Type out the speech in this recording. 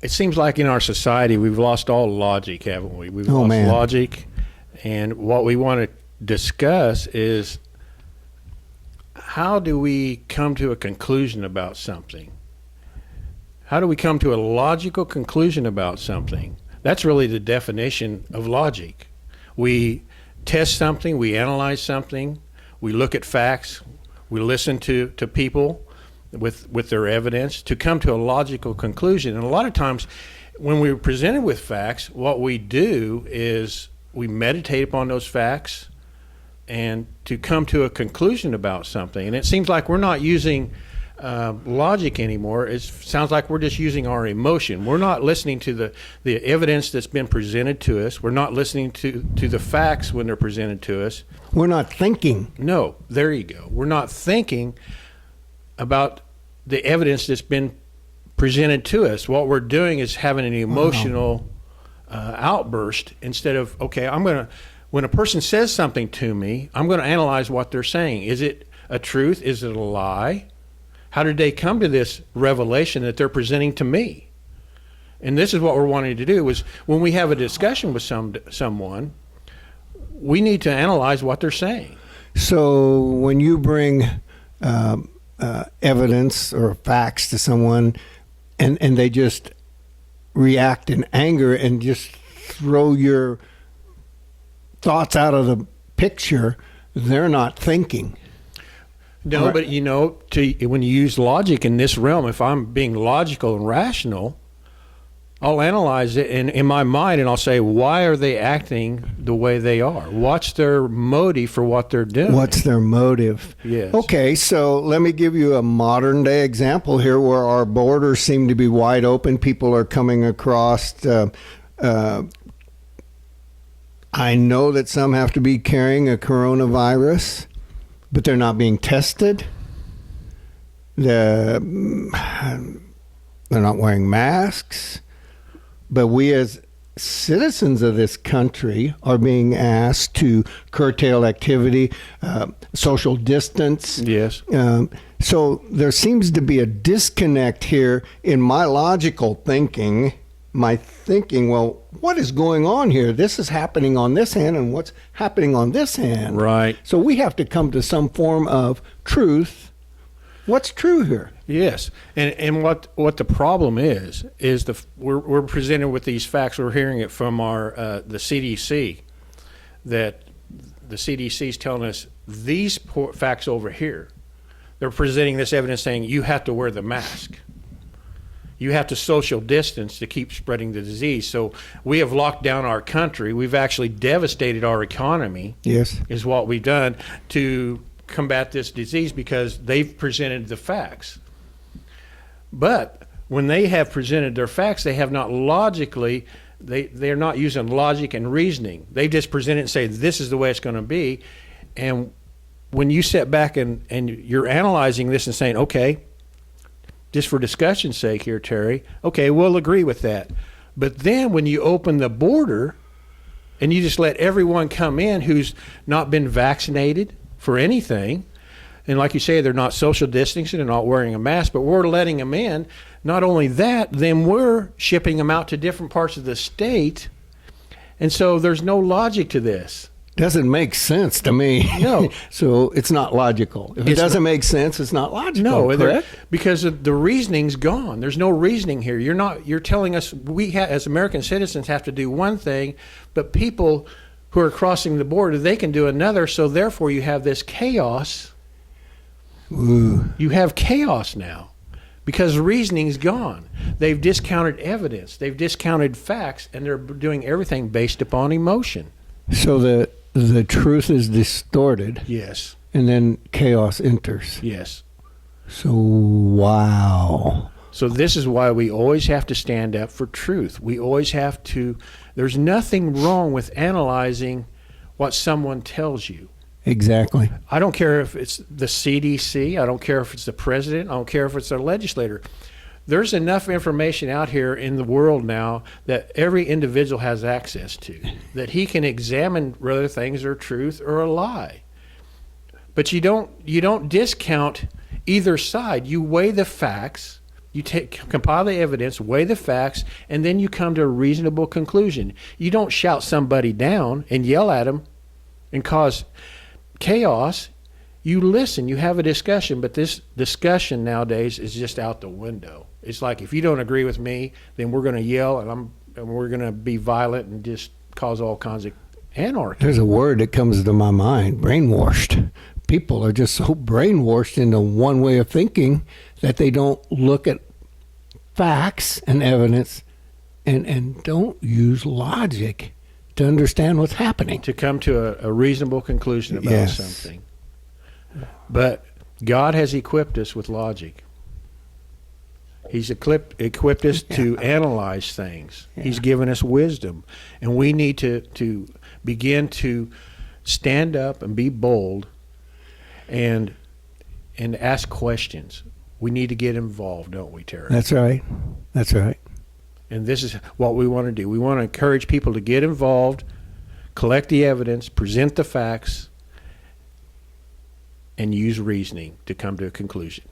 it seems like in our society we've lost all logic, haven't we? We've lost man. logic, and what we want to discuss is how do we come to a conclusion about something? How do we come to a logical conclusion about something? That's really the definition of logic. We test something, we analyze something, we look at facts, we listen to people with their evidence to come to a logical conclusion. And a lot of times when we're presented with facts, what we do is we meditate upon those facts and to come to a conclusion about something. And it seems like we're not using logic anymore. It sounds like we're just using our emotion. We're not listening to the evidence that's been presented to us. We're not listening to the facts when they're presented to us. We're not thinking. No, there you go. We're not thinking about the evidence that's been presented to us. What we're doing is having an emotional outburst instead of, okay, when a person says something to me, I'm going to analyze what they're saying. Is it a truth? Is it a lie? How did they come to this revelation that they're presenting to me? And this is what we're wanting to do, is when we have a discussion with someone, we need to analyze what they're saying. So when you bring evidence or facts to someone and they just react in anger and just throw your thoughts out of the picture, they're not thinking. No, right. But when you use logic in this realm, if I'm being logical and rational, I'll analyze it in my mind and I'll say, why are they acting the way they are? What's their motive for what they're doing? What's their motive? Yes. Okay, so let me give you a modern day example here where our borders seem to be wide open. People are coming across. I know that some have to be carrying a coronavirus, but they're not being tested. They're not wearing masks. But we as citizens of this country are being asked to curtail activity, social distance. Yes. So there seems to be a disconnect here in my logical thinking, well, what is going on here? This is happening on this hand, and what's happening on this hand? Right. So we have to come to some form of truth. What's true here? Yes, and what the problem is we're presented with these facts. We're hearing it from the CDC, that the CDC is telling us these facts over here. They're presenting this evidence saying you have to wear the mask. You have to social distance to keep spreading the disease. So we have locked down our country. We've actually devastated our economy. Yes. Is what we've done to combat this disease because they've presented the facts. But when they have presented their facts, they have not logically, they're not using logic and reasoning. They just present it and say, this is the way it's going to be. And when you sit back and you're analyzing this and saying, okay, just for discussion's sake here, Terry, okay, we'll agree with that. But then when you open the border and you just let everyone come in who's not been vaccinated for anything, and like you say, they're not social distancing, they're not wearing a mask, but we're letting them in. Not only that, then we're shipping them out to different parts of the state. And so there's no logic to this. Doesn't make sense to me. No. So it's not logical. If it doesn't make sense, it's not logical. No, correct? Because the reasoning's gone. There's no reasoning here. You're telling us as American citizens have to do one thing, but people who are crossing the border, they can do another. So therefore you have this chaos. Ooh. You have chaos now because reasoning's gone. They've discounted evidence. They've discounted facts, and they're doing everything based upon emotion. So the truth is distorted. Yes. And then chaos enters. Yes. So, wow. So this is why we always have to stand up for truth. We always have to, there's nothing wrong with analyzing what someone tells you. Exactly. I don't care if it's the CDC. I don't care if it's the president. I don't care if it's a legislator. There's enough information out here in the world now that every individual has access to, that he can examine whether things are truth or a lie. But you don't discount either side. You weigh the facts. You compile the evidence, weigh the facts, and then you come to a reasonable conclusion. You don't shout somebody down and yell at them and cause chaos. You listen, you have a discussion, but this discussion nowadays is just out the window. It's like, if you don't agree with me, then we're going to yell and we're going to be violent and just cause all kinds of anarchy. There's a word that comes to my mind: brainwashed. People are just so brainwashed into one way of thinking that they don't look at facts and evidence and don't use logic to understand what's happening. To come to a reasonable conclusion about Yes. something. But God has equipped us with logic. He's equipped us to analyze things. Yeah. He's given us wisdom. And we need to begin to stand up and be bold and ask questions. We need to get involved, don't we, Terry? That's right. That's right. And this is what we want to do. We want to encourage people to get involved, collect the evidence, present the facts, and use reasoning to come to a conclusion.